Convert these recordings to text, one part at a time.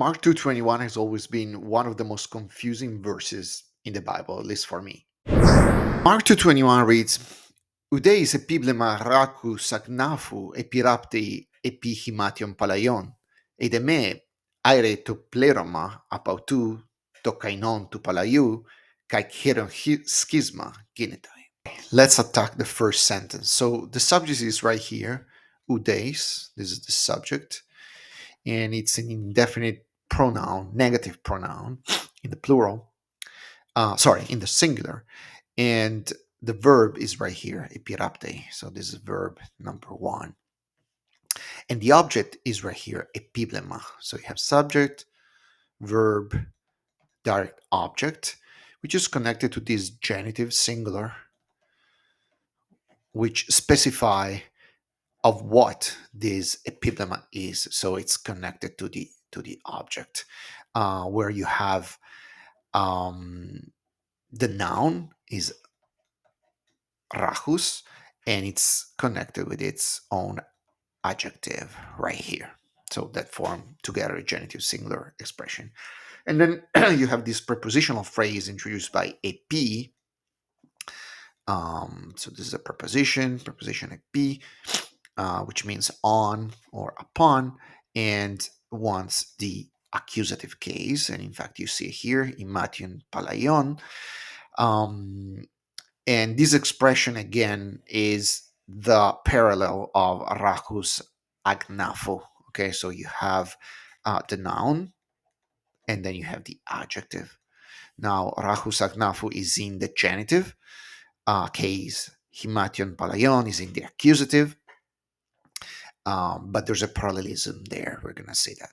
Mark 2:21 has always been one of the most confusing verses in the Bible, at least for me. Mark 2:21 reads, Udeis epiblema racus agnafu epiraptei epihimation palaion, edeme aere to pleroma apautu to kainon to palaiu, kai hieron schisma genetai. Let's attack the first sentence. So the subject is right here, udeis, this is the subject, and it's an indefinite pronoun, negative pronoun in the plural, sorry, in the singular. And the verb is right here, epirapte. So this is verb number one. And the object is right here, epiblema. So you have subject, verb, direct object, which is connected to this genitive singular, which specify of what this epiblema is. So it's connected to the object, where you have the noun is rachus, and it's connected with its own adjective right here. So that form together a genitive singular expression. And then you have this prepositional phrase introduced by ep. So this is a preposition ep, which means on or upon, and wants the accusative case. And in fact, you see here, imation palaion. And this expression again is the parallel of rachus agnafo. Okay, so you have the noun and then you have the adjective. Now, rachus agnafo is in the genitive case, himation palaion is in the accusative, but there's a parallelism there. We're going to say that.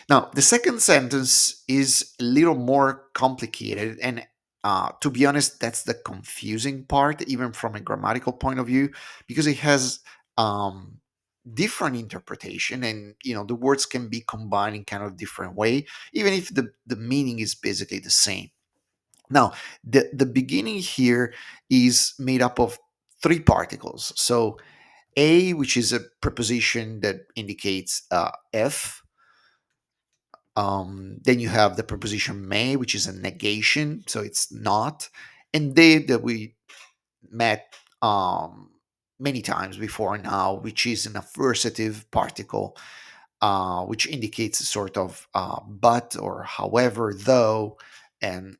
Now, the second sentence is a little more complicated, and to be honest, that's the confusing part, even from a grammatical point of view, because it has different interpretation, and the words can be combined in kind of different way, even if the meaning is basically the same. Now, the beginning here is made up of three particles. So a, which is a preposition that indicates f. Then you have the preposition may, which is a negation, so it's not. And they that we met many times before now, which is an aversive particle, which indicates a sort of but or however, though, and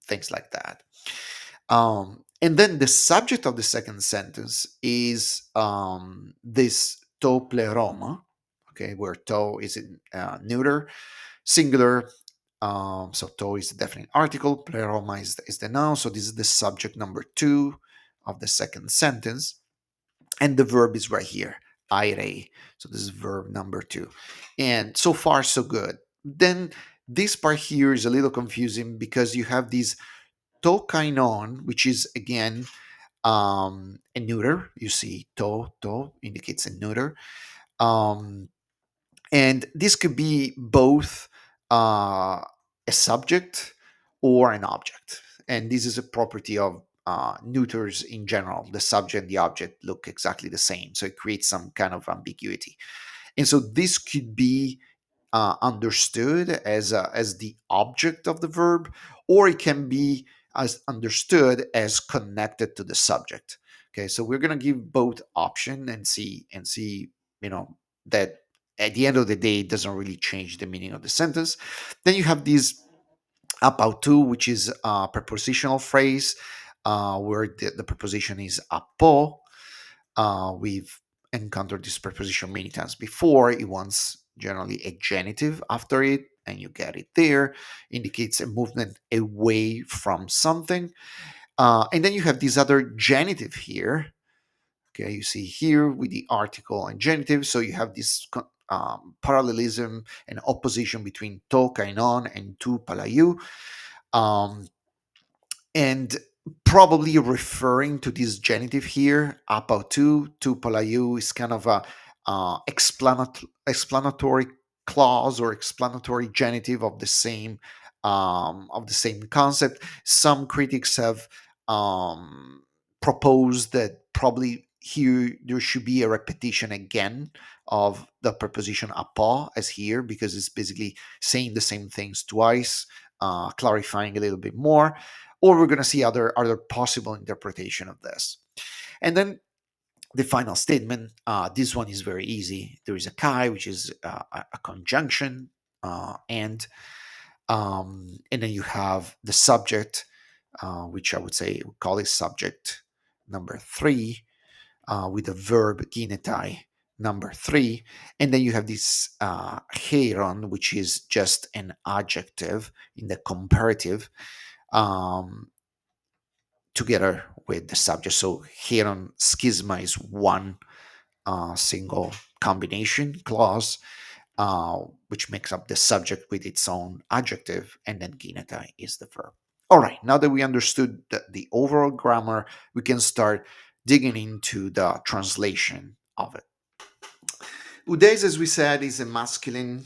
things like that. And then the subject of the second sentence is this to pleroma, okay, where to is in neuter, singular. So to is the definite article, pleroma is the noun. So this is the subject number two of the second sentence. And the verb is right here, aire. So this is verb number two. And so far, so good. Then this part here is a little confusing because you have this to kainon, which is again a neuter. You see to indicates a neuter. Um, and this could be both a subject or an object. And this is a property of neuters in general. The subject and the object look exactly the same. So it creates some kind of ambiguity. And so this could be understood as the object of the verb, or it can be as understood as connected to the subject. Okay, so we're gonna give both option and see that at the end of the day it doesn't really change the meaning of the sentence. Then you have this apautu, which is a prepositional phrase where the preposition is apo. We've encountered this preposition many times before. It wants generally a genitive after it, and you get it there. Indicates a movement away from something. And then you have this other genitive here. Okay, you see here with the article and genitive. So you have this parallelism and opposition between to kainon and tu palaiu. Um, and probably referring to this genitive here, apautu, tu palaiu is kind of a explanatory clause or explanatory genitive of the same concept. Some critics have proposed that probably here there should be a repetition again of the preposition apo as here, because it's basically saying the same things twice, clarifying a little bit more. Or we're going to see other possible interpretation of this. And then the final statement, this one is very easy. There is a kai, which is a conjunction, and then you have the subject, which I would say we call it subject number three, with the verb ginetai number three, and then you have this heron, which is just an adjective in the comparative, um, together with the subject. So heron schisma is one single combination clause, which makes up the subject with its own adjective, and then ginetai is the verb. All right, now that we understood the overall grammar, we can start digging into the translation of it. Udes, as we said, is a masculine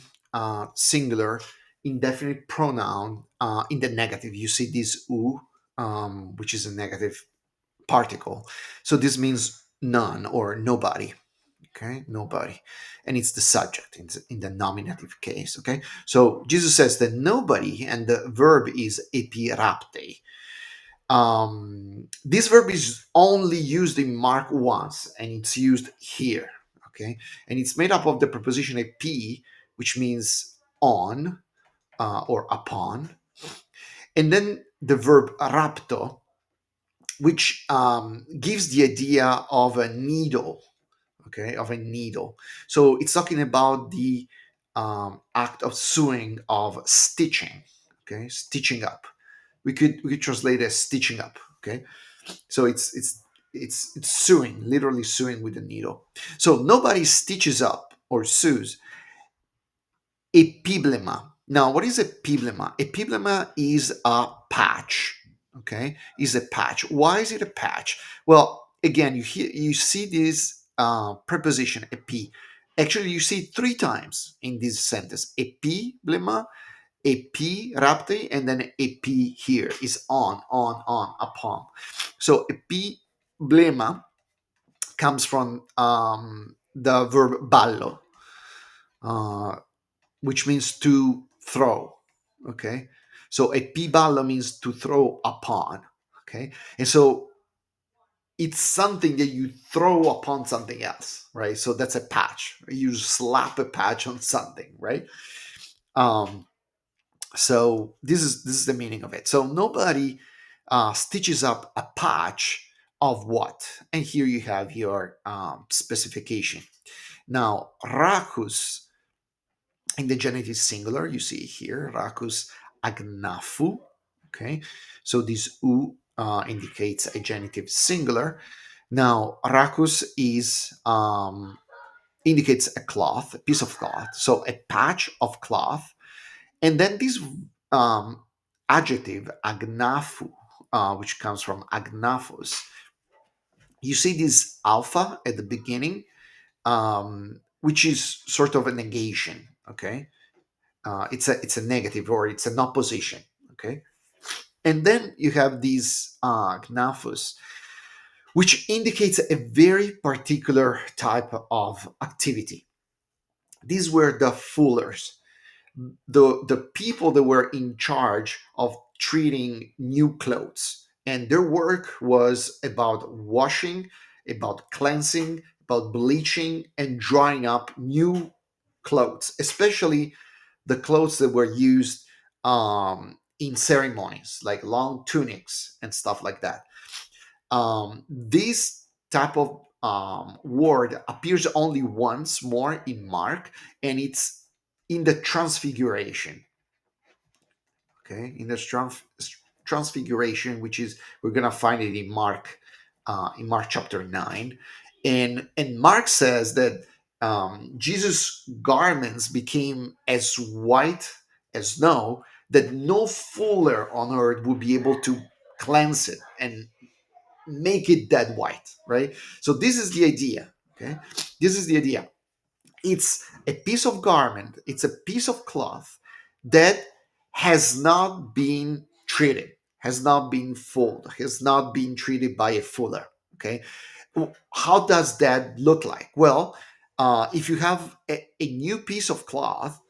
singular indefinite pronoun in the negative. You see this u, which is a negative particle. So this means none or nobody. Okay, nobody. And it's the subject in the nominative case. Okay, so Jesus says that nobody, and the verb is epirapte. This verb is only used in Mark once, and it's used here. Okay, and it's made up of the preposition epi, which means on or upon, and then the verb rapto, which gives the idea of a needle. Okay, of a needle. So it's talking about the act of sewing, of stitching. Okay, stitching up. We could translate it as stitching up. Okay, so it's sewing, literally sewing with a needle. So nobody stitches up or sews epiblema. Now, what is epiblema? Epiblema is a patch. Okay, is a patch. Why is it a patch? Well, again, you see this preposition epi. Actually, you see it three times in this sentence: epiblema, epi rapte, and then epi here is on, upon. So epiblema comes from the verb ballo, uh, which means to throw. Okay, so epiballa means to throw upon. Okay, and so it's something that you throw upon something else, right? So that's a patch. You slap a patch on something, right? Um, so this is the meaning of it. So nobody stitches up a patch of what? And here you have your specification. Now, racus in the genitive singular, you see here, racus agnafu. Okay, so this u indicates a genitive singular. Now, racus is indicates a cloth, a piece of cloth, so a patch of cloth, and then this um, adjective agnafu, which comes from agnafos. You see this alpha at the beginning, which is sort of a negation. Okay, it's a negative, or it's an opposition. Okay, and then you have these gnafus, which indicates a very particular type of activity. These were the fullers, the people that were in charge of treating new clothes, and their work was about washing, about cleansing, about bleaching and drying up new clothes, especially the clothes that were used in ceremonies, like long tunics and stuff like that. This type of word appears only once more in Mark, and it's in the Transfiguration. Okay, in the Transfiguration, which is, we're gonna find it in Mark chapter 9, and Mark says that Jesus' garments became as white as snow, that no fuller on earth would be able to cleanse it and make it that white, right? So this is the idea. Okay, this is the idea. It's a piece of garment, it's a piece of cloth that has not been treated, has not been fulled, has not been treated by a fuller. Okay, how does that look like? Well, if you have a new piece of cloth,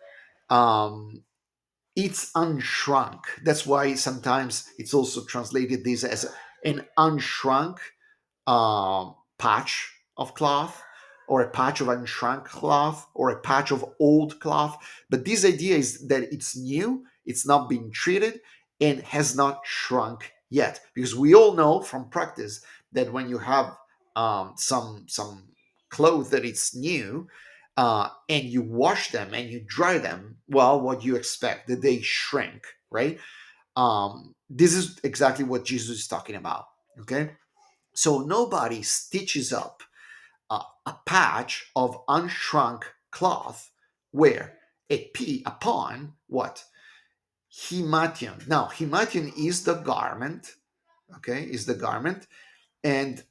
um, it's unshrunk. That's why sometimes it's also translated this as an unshrunk patch of cloth, or a patch of unshrunk cloth, or a patch of old cloth. But this idea is that it's new, it's not being treated, and has not shrunk yet. Because we all know from practice that when you have some clothes that it's new, and you wash them and you dry them, well, what you expect that they shrink, right? This is exactly what Jesus is talking about. Okay, so nobody stitches up a patch of unshrunk cloth where upon what? Himation. Now, himation is the garment, okay, is the garment, and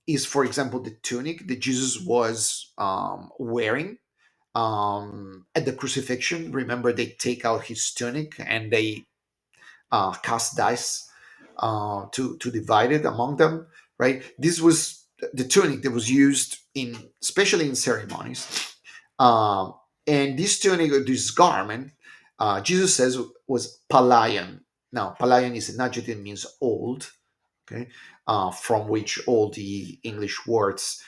is, for example, the tunic that Jesus was wearing at the crucifixion. Remember, they take out his tunic and they cast dice to divide it among them, right? This was the tunic that was used in, especially in ceremonies. Um, and this tunic, or this garment, Jesus says was palayan. Now, palayan is an adjective, means old, okay, from which all the English words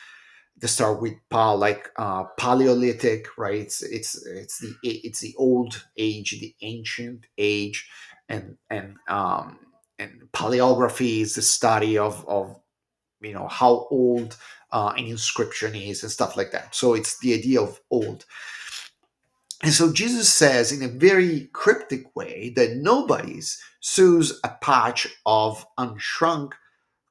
that start with pa, like Paleolithic, right? It's the old age, the ancient age, and paleography is the study of how old an inscription is and stuff like that. So it's the idea of old. And so Jesus says in a very cryptic way that nobody's sews a patch of unshrunk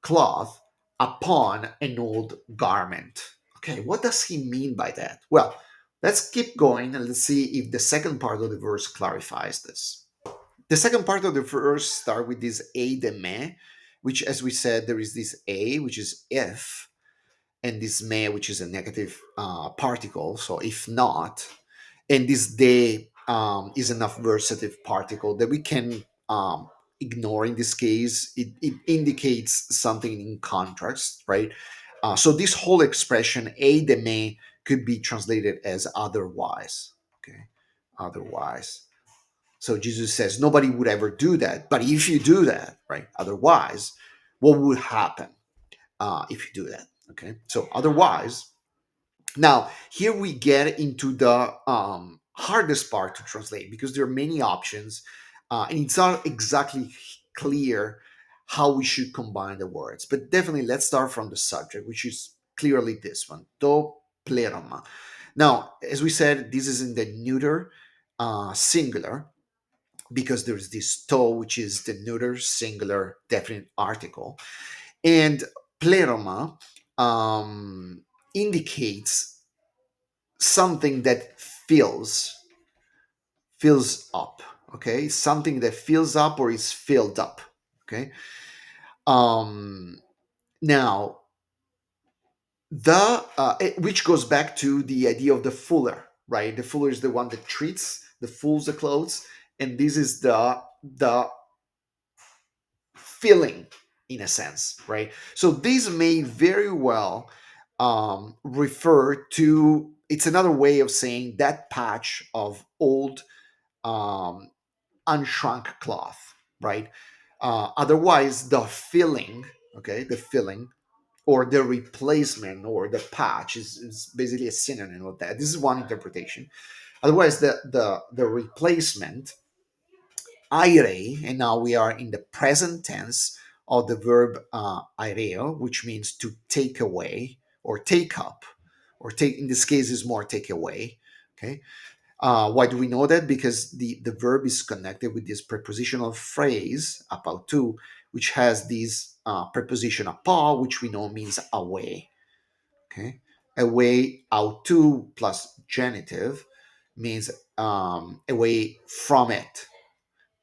cloth upon an old garment. Okay, what does he mean by that? Well, let's keep going and let's see if the second part of the verse clarifies this. The second part of the verse start with this a de me, which, as we said, there is this a, which is if, and this me, which is a negative particle, so if not, and this de is an adversative particle that we can ignore in this case. It indicates something in contrast, right? So this whole expression a de me could be translated as otherwise. Okay, otherwise. So Jesus says nobody would ever do that, but if you do that, right? Otherwise, what would happen if you do that? Okay, so otherwise, now, here we get into the hardest part to translate because there are many options, and it's not exactly clear how we should combine the words. But definitely, let's start from the subject, which is clearly this one, to pleroma. Now, as we said, this is in the neuter singular because there's this to, which is the neuter singular definite article, and pleroma indicates something that fills up, okay, something that fills up or is filled up, okay. um Now, which goes back to the idea of the fuller, right? The fuller is the one that treats, the fulls the clothes, and this is the filling, in a sense, right? So this may very well refer to, it's another way of saying that patch of old um, unshrunk cloth, right? Otherwise, the filling, okay, the filling or the replacement or the patch is basically a synonym of that. This is one interpretation. Otherwise, the replacement, aire, and now we are in the present tense of the verb aireo, which means to take away or take up, or take, in this case is more take away, okay. Why do we know that? Because the verb is connected with this prepositional phrase, apautu, which has this preposition apa, which we know means away. Okay, away, autu plus genitive means away from it.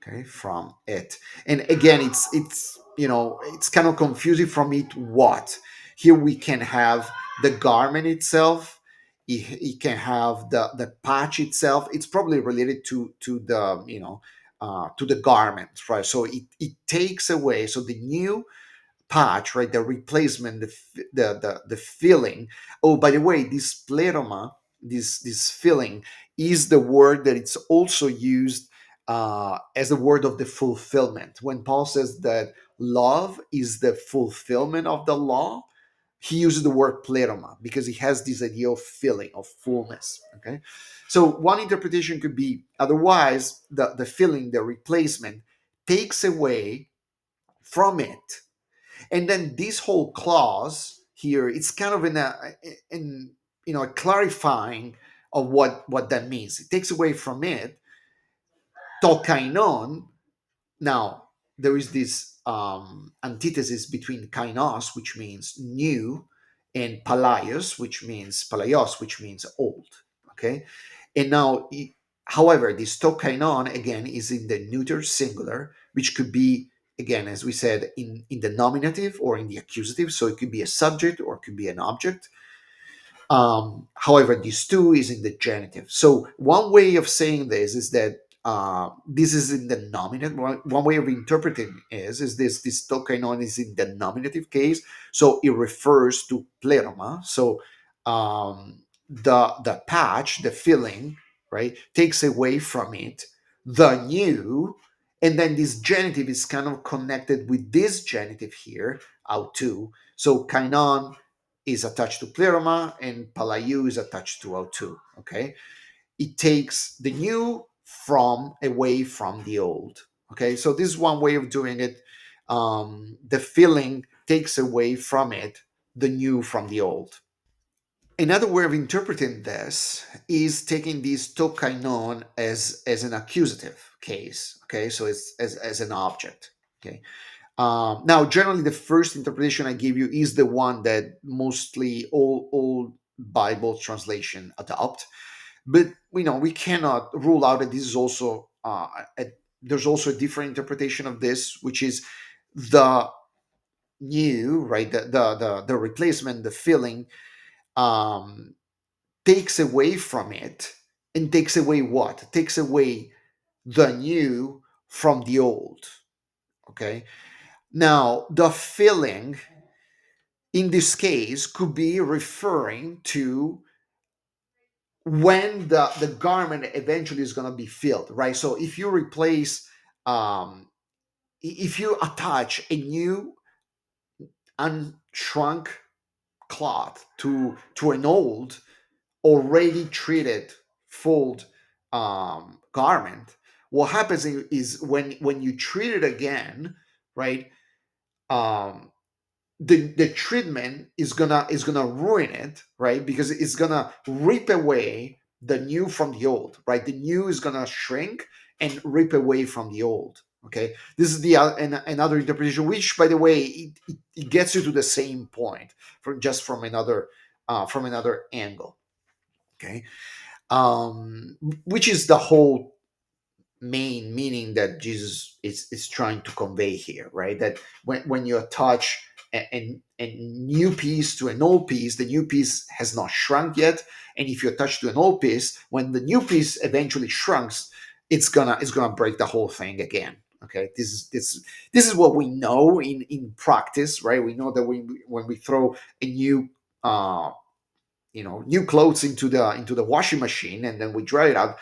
Okay, from it. And again, it's kind of confusing from it. What here we can have the garment itself, it can have the patch itself. It's probably related to the to the garment, right? So it takes away, so the new patch, right? The replacement, the filling. Oh, by the way, this pleroma, this filling, is the word that it's also used as a word of the fulfillment. When Paul says that love is the fulfillment of the law, he uses the word pleroma because he has this idea of filling, of fullness. Okay, so one interpretation could be otherwise the filling, the replacement, takes away from it, and then this whole clause here, it's kind of in a clarifying of what that means. It takes away from it to kainon. Now, there is this antithesis between kainos, which means new, and palaios, which means old. Okay, and now, however, this to kainon again is in the neuter singular, which could be, again, as we said, in the nominative or in the accusative. So it could be a subject or it could be an object. However, this two is in the genitive. So one way of saying this is that this is in the nominative. One way of interpreting is this tokainon is in the nominative case. So it refers to pleroma. So the patch, the filling, right, takes away from it the new, and then this genitive is kind of connected with this genitive here, autou. So kainon is attached to pleroma and palayu is attached to O2. Okay, it takes the new from away from the old. Okay, so this is one way of doing it. The filling takes away from it the new from the old. Another way of interpreting this is taking this tokainon as an accusative case. Okay, so it's as an object. Okay, now, generally, the first interpretation I give you is the one that mostly all Bible translation adopt. But we cannot rule out that this is also there's also a different interpretation of this, which is the new, right? The replacement, the filling, um, takes away from it, and takes away what? Takes away the new from the old. Okay. Now, the filling in this case could be referring to when the garment eventually is going to be filled, right? So if you replace, if you attach a new unshrunk cloth to an old already treated fold garment, what happens is when you treat it again, right? um, the treatment is gonna ruin it, right? Because it's gonna rip away the new from the old, right? The new is gonna shrink and rip away from the old. Okay, this is the another interpretation, which, by the way, it gets you to the same point from another angle. Okay, which is the whole main meaning that Jesus is trying to convey here, right? That when you attach a new piece to an old piece, the new piece has not shrunk yet, and if you attach to an old piece, when the new piece eventually shrinks, it's gonna break the whole thing again. Okay, this is what we know in practice, right? We know that when we throw a new new clothes into the washing machine and then we dry it out,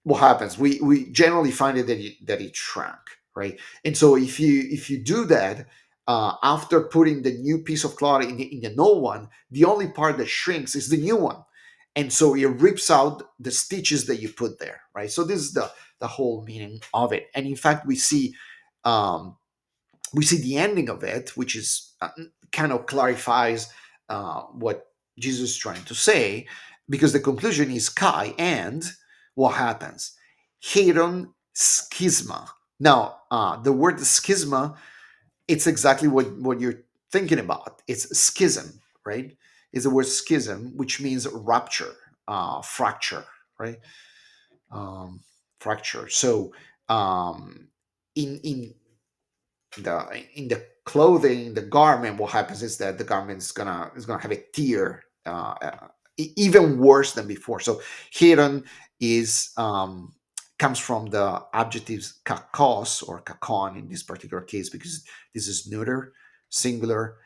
what happens? We generally find it that it shrank, right? And so if you do that after putting the new piece of cloth in the old one, the only part that shrinks is the new one, and so it rips out the stitches that you put there, right? So this is the whole meaning of it, and in fact um, we see the ending of it, which is kind of clarifies what Jesus is trying to say, because the conclusion is Kai, and what happens? Heron schisma. Now, the word schisma, it's exactly what you're thinking about. It's schism, right? It's the word schism, which means rupture, fracture, right? Um, fracture. So, in the clothing, the garment, what happens is that the garment is gonna have a tear, even worse than before. So Heron is comes from the adjectives kakos or kakon in this particular case because this is neuter. singular.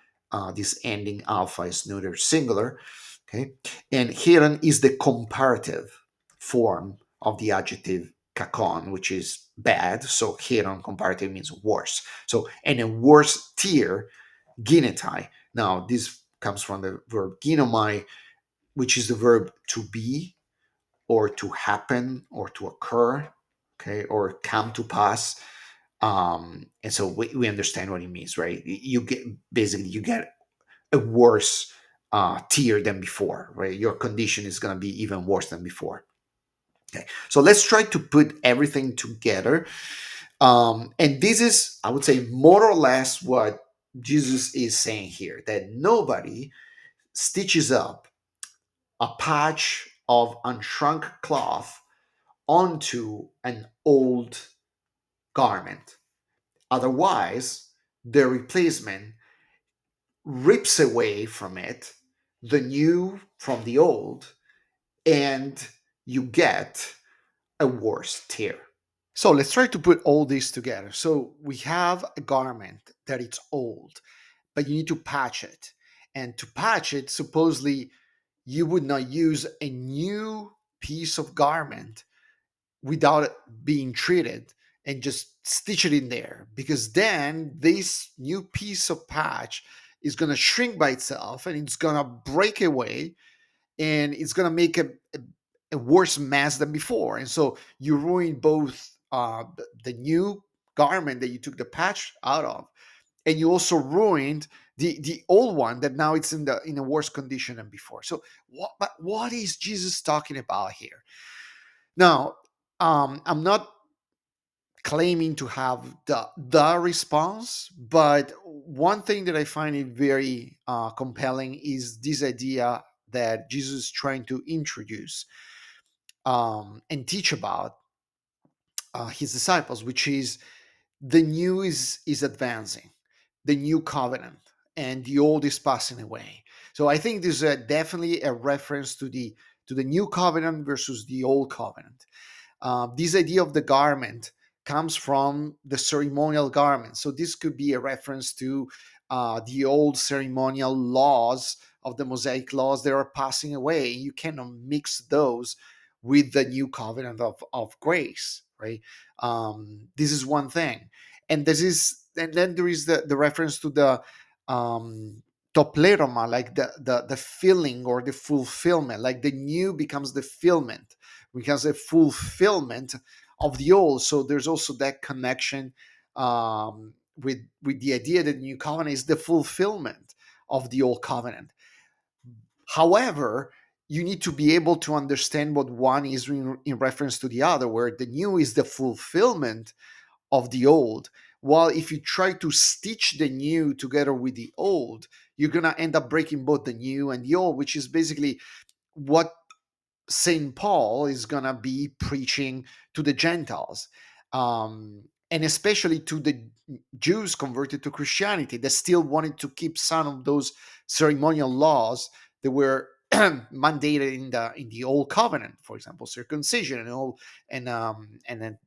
This ending alpha is neuter singular. Okay, and heron is the comparative form of the adjective kakon, which is bad. So heron comparative means worse. So and a worse tier, ginetai. Now this comes from the verb ginomai, which is the verb to be or to happen or to occur, okay, or come to pass. And so we understand what it means, right? You get basically you get a worse tier than before, right? Your condition is going to be even worse than before. Okay, so let's try to put everything together. And this is, I would say, more or less what Jesus is saying here, that nobody stitches up a patch of unshrunk cloth onto an old garment. Otherwise, the replacement rips away from it the new from the old, and you get a worse tear. So let's try to put all this together. So we have a garment that it's old, but you need to patch it. And to patch it, supposedly you would not use a new piece of garment without it being treated and just stitch it in there, because then this new piece of patch is going to shrink by itself and it's going to break away, and it's going to make a worse mess than before. And so you ruin both the new garment that you took the patch out of, and you also ruined the old one that now it's in a worse condition than before. So what is Jesus talking about here? Now, I'm not claiming to have the response, but one thing that I find it very compelling is this idea that Jesus is trying to introduce and teach about his disciples, which is the new is advancing, the new covenant, and the old is passing away. So I think this is definitely a reference to the new covenant versus the old covenant. This idea of the garment comes from the ceremonial garment. So this could be a reference to the old ceremonial laws of the Mosaic laws that are passing away. You cannot mix those with the new covenant of grace, right? This is one thing. And then there is the reference to the um, topleroma, like the filling or the fulfillment, like the new becomes the fulfillment, because a fulfillment of the old. So there's also that connection with the idea that the new covenant is the fulfillment of the old covenant. However, you need to be able to understand what one is in reference to the other, where the new is the fulfillment of the old. While if you try to stitch the new together with the old, you're going to end up breaking both the new and the old, which is basically what St. Paul is going to be preaching to the Gentiles, and especially to the Jews converted to Christianity that still wanted to keep some of those ceremonial laws that were mandated in the old covenant, for example, circumcision and all, and then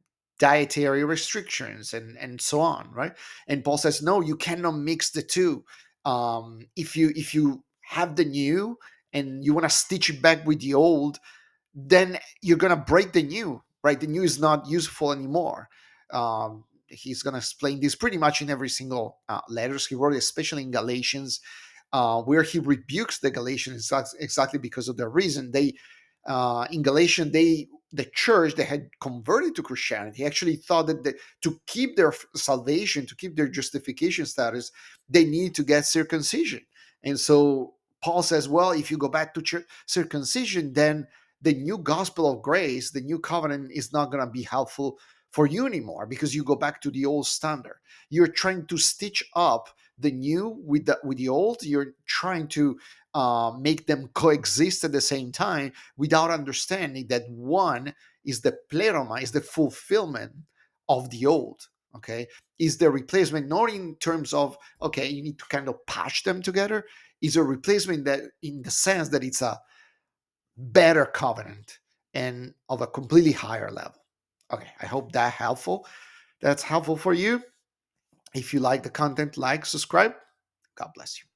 dietary restrictions and so on, right? And Paul says, no, you cannot mix the two. If you have the new and you want to stitch it back with the old, then you're going to break the new, right? The new is not useful anymore. He's going to explain this pretty much in every single letters he wrote, especially in Galatians, where he rebukes the Galatians exactly because of the reason they in Galatian, the church that had converted to Christianity actually thought that to keep their salvation, to keep their justification status, they need to get circumcision. And so Paul says, well, if you go back to circumcision, then the new gospel of grace, the new covenant, is not going to be helpful for you anymore, because you go back to the old standard. You're trying to stitch up the new with the old. You're trying to make them coexist at the same time without understanding that one is the pleroma, is the fulfillment of the old. Okay, is the replacement, not in terms of, okay, you need to kind of patch them together. Is a replacement that in the sense that it's a better covenant and of a completely higher level. Okay, I hope that's helpful for you. If you like the content, like, subscribe. God bless you.